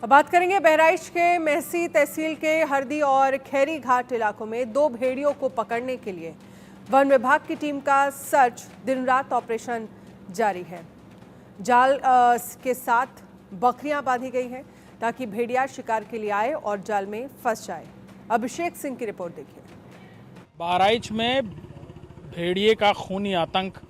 अब बात करेंगे बहराइच के मेहसी तहसील के हरदी और खैरी घाट इलाकों में 2 भेड़ियों को पकड़ने के लिए वन विभाग की टीम का सर्च दिन रात ऑपरेशन जारी है। जाल के साथ बकरियां बांधी गई हैं ताकि भेड़िया शिकार के लिए आए और जाल में फंस जाए। अभिषेक सिंह की रिपोर्ट देखिए। बहराइच में भेड़िए का खूनी आतंक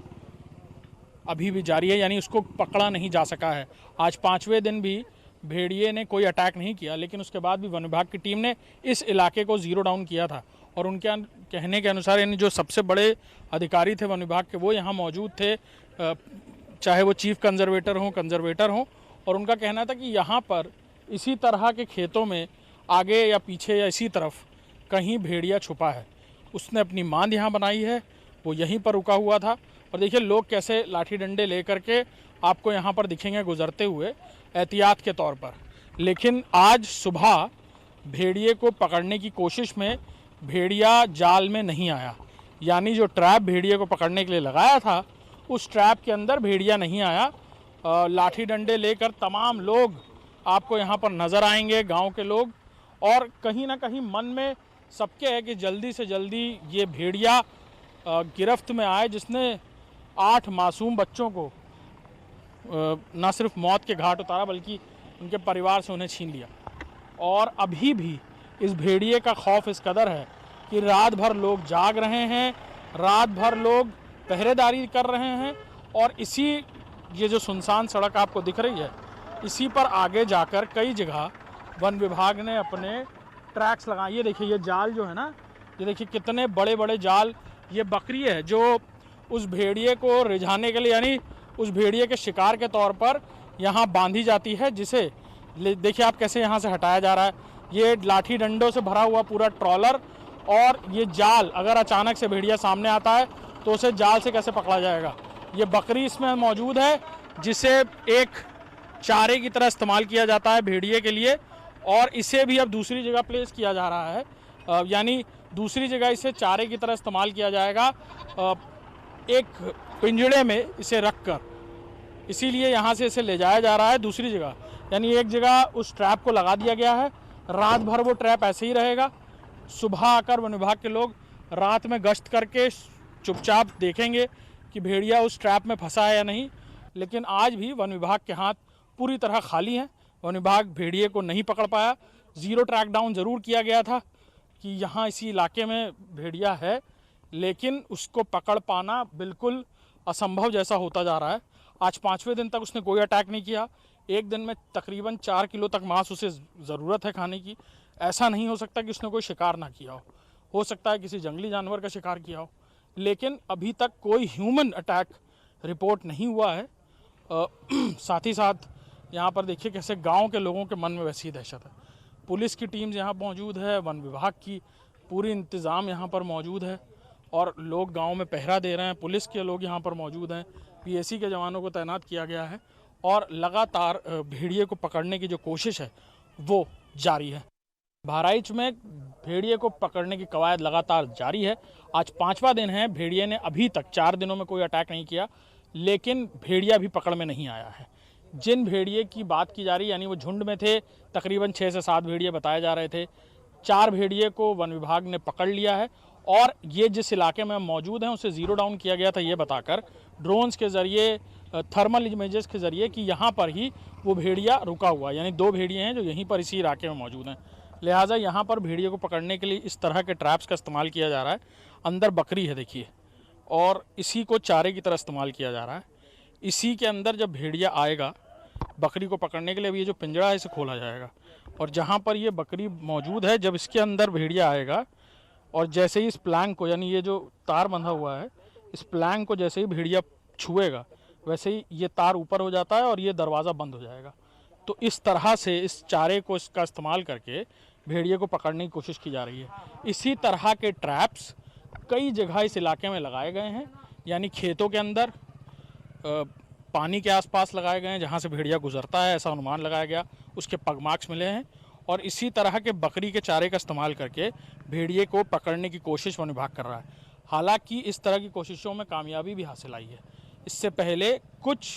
अभी भी जारी है, यानी उसको पकड़ा नहीं जा सका है। आज 5वें दिन भी भेड़िए ने कोई अटैक नहीं किया, लेकिन उसके बाद भी वन विभाग की टीम ने इस इलाके को जीरो डाउन किया था और उनके कहने के अनुसार यानी जो सबसे बड़े अधिकारी थे वन विभाग के वो यहाँ मौजूद थे, चाहे वो चीफ कंजर्वेटर हों, और उनका कहना था कि यहाँ पर इसी तरह के खेतों में आगे या पीछे या इसी तरफ कहीं भेड़िया छुपा है। उसने अपनी मांद यहाँ बनाई है, वो यहीं पर रुका हुआ था। और देखिए लोग कैसे लाठी डंडे लेकर के आपको यहाँ पर दिखेंगे गुजरते हुए एहतियात के तौर पर। लेकिन आज सुबह भेड़िए को पकड़ने की कोशिश में भेड़िया जाल में नहीं आया, यानी जो ट्रैप भेड़िए को पकड़ने के लिए लगाया था उस ट्रैप के अंदर भेड़िया नहीं आया। लाठी डंडे लेकर तमाम लोग आपको यहाँ पर नज़र आएंगे, गांव के लोग, और कहीं ना कहीं मन में सबके है कि जल्दी से जल्दी ये भेड़िया गिरफ्त में आए जिसने 8 मासूम बच्चों को न सिर्फ मौत के घाट उतारा बल्कि उनके परिवार से उन्हें छीन लिया। और अभी भी इस भेड़िए का खौफ इस कदर है कि रात भर लोग जाग रहे हैं, रात भर लोग पहरेदारी कर रहे हैं, और इसी ये जो सुनसान सड़क आपको दिख रही है इसी पर आगे जाकर कई जगह वन विभाग ने अपने ट्रैक्स लगाए। ये देखिए ये जाल जो है ना, ये देखिए कितने बड़े बड़े जाल। ये बकरी है जो उस भेड़िए को रिझाने के लिए यानी उस भेड़िए के शिकार के तौर पर यहाँ बांधी जाती है, जिसे देखिए आप कैसे यहाँ से हटाया जा रहा है। ये लाठी डंडों से भरा हुआ पूरा ट्रॉलर, और ये जाल अगर अचानक से भेड़िया सामने आता है तो उसे जाल से कैसे पकड़ा जाएगा। ये बकरी इसमें मौजूद है जिसे एक चारे की तरह इस्तेमाल किया जाता है भेड़िए के लिए, और इसे भी अब दूसरी जगह प्लेस किया जा रहा है, यानी दूसरी जगह इसे चारे की तरह इस्तेमाल किया जाएगा, एक पिंजड़े में इसे रखकर। इसीलिए यहाँ से इसे ले जाया जा रहा है दूसरी जगह, यानी एक जगह उस ट्रैप को लगा दिया गया है, रात भर वो ट्रैप ऐसे ही रहेगा। सुबह आकर वन विभाग के लोग रात में गश्त करके चुपचाप देखेंगे कि भेड़िया उस ट्रैप में फंसा है या नहीं। लेकिन आज भी वन विभाग के हाथ पूरी तरह खाली हैं। वन विभाग भेड़िए को नहीं पकड़ पाया। ज़ीरो ट्रैक डाउन ज़रूर किया गया था कि यहाँ इसी इलाके में भेड़िया है, लेकिन उसको पकड़ पाना बिल्कुल असंभव जैसा होता जा रहा है। आज 5वें दिन तक उसने कोई अटैक नहीं किया। एक दिन में तकरीबन 4 किलो तक मांस उसे ज़रूरत है खाने की। ऐसा नहीं हो सकता कि उसने कोई शिकार ना किया हो सकता है किसी जंगली जानवर का शिकार किया हो, लेकिन अभी तक कोई ह्यूमन अटैक रिपोर्ट नहीं हुआ है। साथ ही साथ यहाँ पर देखिए कैसे गांव के लोगों के मन में वैसी दहशत है। पुलिस की टीम यहाँ मौजूद है, वन विभाग की पूरी इंतज़ाम यहाँ पर मौजूद है, और लोग गांव में पहरा दे रहे हैं। पुलिस के लोग यहाँ पर मौजूद हैं, पीएसी के जवानों को तैनात किया गया है, और लगातार भेड़िए को पकड़ने की जो कोशिश है वो जारी है। बहराइच में भेड़िए को पकड़ने की कवायद लगातार जारी है। आज 5वां दिन है। भेड़िए ने अभी तक 4 दिनों में कोई अटैक नहीं किया, लेकिन भेड़िया भी पकड़ में नहीं आया है। जिन भेड़िए की बात की जा रही है, यानी वो झुंड में थे, तकरीबन 6 से 7 भेड़िए बताए जा रहे थे। 4 भेड़िए को वन विभाग ने पकड़ लिया है, और ये जिस इलाके में मौजूद हैं उसे ज़ीरो डाउन किया गया था ये बताकर ड्रोन्स के ज़रिए, थर्मल इमेजेस के ज़रिए कि यहाँ पर ही वो भेड़िया रुका हुआ, यानी 2 भेड़िए हैं जो यहीं पर इसी इलाके में मौजूद हैं। लिहाजा यहाँ पर भेड़िए को पकड़ने के लिए इस तरह के ट्रैप्स का इस्तेमाल किया जा रहा है। अंदर बकरी है देखिए, और इसी को चारे की तरह इस्तेमाल किया जा रहा है। इसी के अंदर जब भेड़िया आएगा बकरी को पकड़ने के लिए, अभी ये जो पिंजड़ा है इसे खोला जाएगा, और जहाँ पर ये बकरी मौजूद है जब इसके अंदर भेड़िया आएगा, और जैसे ही इस प्लैंक को, यानी ये जो तार बंधा हुआ है, इस प्लैंक को जैसे ही भेड़िया छुएगा वैसे ही ये तार ऊपर हो जाता है और ये दरवाज़ा बंद हो जाएगा। तो इस तरह से इस चारे को इसका इस्तेमाल करके भेड़िए को पकड़ने की कोशिश की जा रही है। इसी तरह के ट्रैप्स कई जगह इस इलाके में लगाए गए हैं, यानी खेतों के अंदर, पानी के आसपास लगाए गए हैं जहाँ से भेड़िया गुजरता है, ऐसा अनुमान लगाया गया, उसके पग मार्क्स मिले हैं, और इसी तरह के बकरी के चारे का इस्तेमाल करके भेड़िए को पकड़ने की कोशिश वन विभाग कर रहा है। हालांकि इस तरह की कोशिशों में कामयाबी भी हासिल आई है। इससे पहले कुछ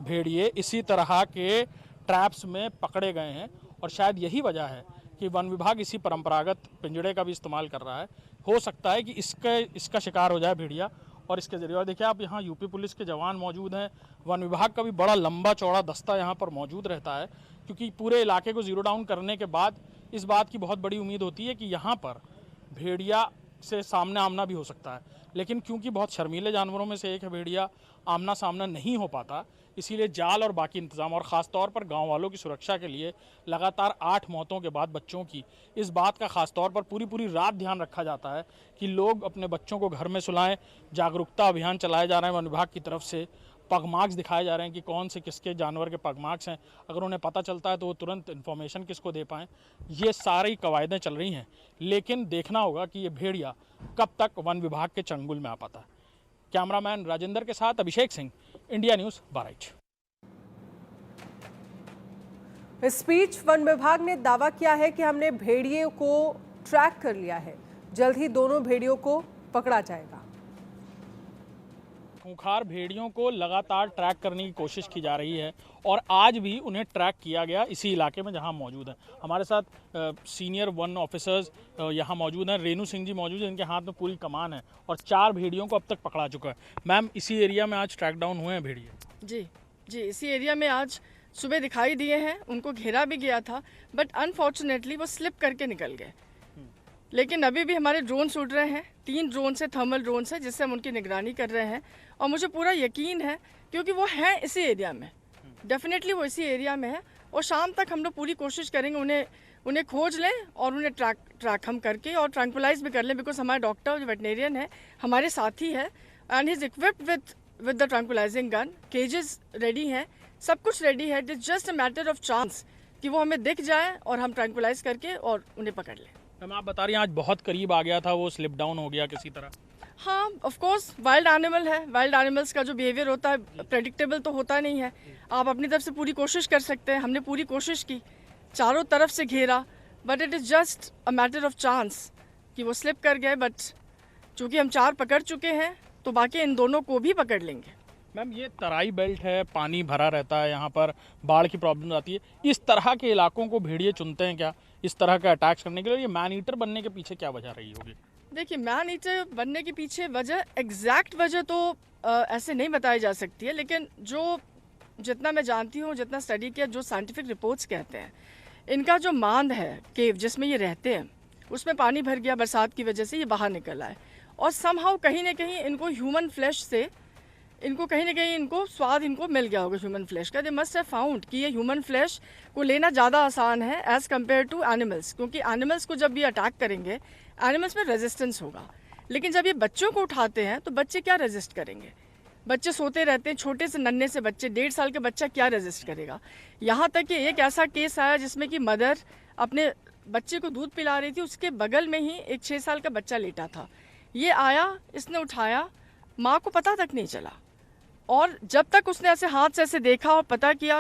भेड़िए इसी तरह के ट्रैप्स में पकड़े गए हैं और शायद यही वजह है कि वन विभाग इसी परंपरागत पिंजड़े का भी इस्तेमाल कर रहा है। हो सकता है कि इसका शिकार हो जाए भेड़िया और इसके जरिए। और देखिए आप यहाँ यूपी पुलिस के जवान मौजूद हैं, वन विभाग का भी बड़ा लंबा चौड़ा दस्ता यहाँ पर मौजूद रहता है, क्योंकि पूरे इलाके को जीरो डाउन करने के बाद इस बात की बहुत बड़ी उम्मीद होती है कि यहाँ पर भेड़िया से सामने आमना भी हो सकता है। लेकिन क्योंकि बहुत शर्मीले जानवरों में से एक है भेड़िया, आमना सामना नहीं हो पाता, इसीलिए जाल और बाकी इंतजाम और ख़ास तौर पर गांव वालों की सुरक्षा के लिए लगातार 8 मौतों के बाद बच्चों की इस बात का ख़ास तौर पर पूरी रात ध्यान रखा जाता है कि लोग अपने बच्चों को घर में सुलाएं। जागरूकता अभियान चलाए जा रहे हैं वन विभाग की तरफ से, पग मार्क्स दिखाए जा रहे हैं कि कौन से किसके जानवर के पग मार्क्स हैं, अगर उन्हें पता चलता है तो वो तुरंत इन्फॉर्मेशन किसको दे पाएँ। ये सारी कवायदें चल रही हैं, लेकिन देखना होगा कि ये भेड़िया कब तक वन विभाग के चंगुल में आ पाता है। कैमरामैन राजेंद्र के साथ अभिषेक सिंह, इंडिया न्यूज़, बहराइच। इस बीच वन विभाग ने दावा किया है कि हमने भेड़िए को ट्रैक कर लिया है, जल्द ही दोनों भेड़ियों को पकड़ा जाएगा। खूंखार भेड़ियों को लगातार ट्रैक करने की कोशिश की जा रही है और आज भी उन्हें ट्रैक किया गया इसी इलाके में जहां मौजूद है। हमारे साथ सीनियर वन ऑफिसर्स यहां मौजूद हैं। रेणु सिंह जी मौजूद हैं, इनके हाथ में पूरी कमान है और 4 भेड़ियों को अब तक पकड़ा चुका है। मैम, इसी एरिया में आज ट्रैक डाउन हुए हैं भेड़िए? जी, इसी एरिया में आज सुबह दिखाई दिए हैं। उनको घेरा भी गया था, बट अनफॉर्चुनेटली वो स्लिप करके निकल गए। लेकिन अभी भी हमारे ड्रोन्स उड़ रहे हैं, 3 ड्रोन है, थर्मल ड्रोन है, जिससे हम उनकी निगरानी कर रहे हैं। और मुझे पूरा यकीन है क्योंकि वो हैं इसी एरिया में, डेफिनेटली वो इसी एरिया में है। और शाम तक हम लोग पूरी कोशिश करेंगे उन्हें खोज लें और उन्हें ट्रैक हम करके और ट्रैंकुलाइज भी कर लें, बिकॉज हमारे डॉक्टर जो वेटनेरियन है हमारे साथी है and he is equipped with the tranquillising gun. Cages ready हैं, सब कुछ रेडी है। It is just a matter of chance कि वो हमें दिख जाए और हम ट्रैंकुलाइज करके और उन्हें पकड़ लें। मैम, आप बता रही हैं आज बहुत करीब आ गया था, वो स्लिप डाउन हो गया किसी तरह। हाँ, ऑफ कोर्स वाइल्ड एनिमल है, वाइल्ड एनिमल्स का जो बिहेवियर होता है प्रेडिक्टेबल तो होता नहीं है। आप अपनी तरफ से पूरी कोशिश कर सकते हैं, हमने पूरी कोशिश की, चारों तरफ से घेरा, but it is just a matter of chance कि वो स्लिप कर गए। बट चूँकि हम 4 पकड़ चुके हैं तो बाकी इन दोनों को भी पकड़ लेंगे। मैम, ये तराई बेल्ट है, पानी भरा रहता है, यहाँ पर बाढ़ की प्रॉब्लम आती है, इस तरह के इलाकों को भेड़िए चुनते हैं क्या इस तरह का अटैक्स करने के लिए? ये मैन ईटर बनने के पीछे क्या वजह रही होगी? देखिए, मैन ईटर बनने के पीछे वजह, एग्जैक्ट वजह तो ऐसे नहीं बताई जा सकती है, लेकिन जितना मैं जानती हूँ, जितना स्टडी किया, जो साइंटिफिक रिपोर्ट्स कहते हैं, इनका जो मांद है, केव जिसमें ये रहते हैं, उसमें पानी भर गया बरसात की वजह से, ये बाहर निकल आए और समहाउ कहीं ना कहीं इनको ह्यूमन फ्लैश से कहीं ना कहीं इनको स्वाद मिल गया होगा ह्यूमन फ्लैश का। दे मस्ट हैव फाउंड कि ये ह्यूमन फ्लैश को लेना ज़्यादा आसान है एज़ कम्पेयर टू एनिमल्स, क्योंकि एनिमल्स को जब ये अटैक करेंगे एनिमल्स में रेजिस्टेंस होगा, लेकिन जब ये बच्चों को उठाते हैं तो बच्चे क्या रेजिस्ट करेंगे? बच्चे सोते रहते हैं, छोटे से नन्हे से बच्चे, 1.5 साल के बच्चा क्या रेजिस्ट करेगा? यहाँ तक कि एक ऐसा केस आया जिसमें कि मदर अपने बच्चे को दूध पिला रही थी, उसके बगल में ही एक 6 साल का बच्चा लेटा था। ये आया, इसने उठाया, माँ को पता तक नहीं चला, और जब तक उसने ऐसे हाथ से ऐसे देखा और पता किया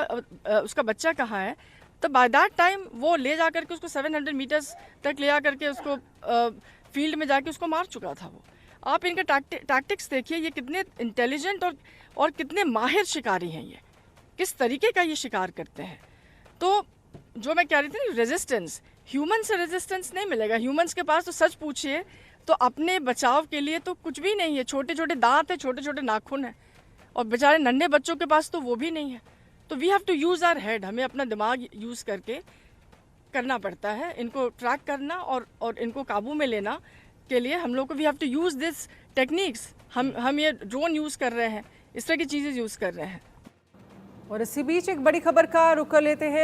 उसका बच्चा कहाँ है, तो बाय दैट टाइम वो ले जा करके उसको 700 मीटर्स तक ले जा करके उसको फील्ड में जाके उसको मार चुका था वो। आप इनका टैक्टिक्स देखिए, ये कितने इंटेलिजेंट और कितने माहिर शिकारी हैं, ये किस तरीके का ये शिकार करते हैं। तो जो मैं कह रही थी ना, रेजिस्टेंस, ह्यूमन से रेजिस्टेंस नहीं मिलेगा। ह्यूमन्स के पास तो सच पूछिए तो अपने बचाव के लिए तो कुछ भी नहीं है, छोटे छोटे दांत है, छोटे छोटे नाखून है, और बेचारे नन्हे बच्चों के पास तो वो भी नहीं है। तो we have to use our head, हमें अपना दिमाग यूज़ करके करना पड़ता है, इनको ट्रैक करना और इनको काबू में लेना के लिए हम लोग को we have to use this techniques. हम ये ड्रोन यूज़ कर रहे हैं, इस तरह की चीज़ें यूज़ कर रहे हैं। और इसी बीच एक बड़ी खबर का रुख कर लेते हैं।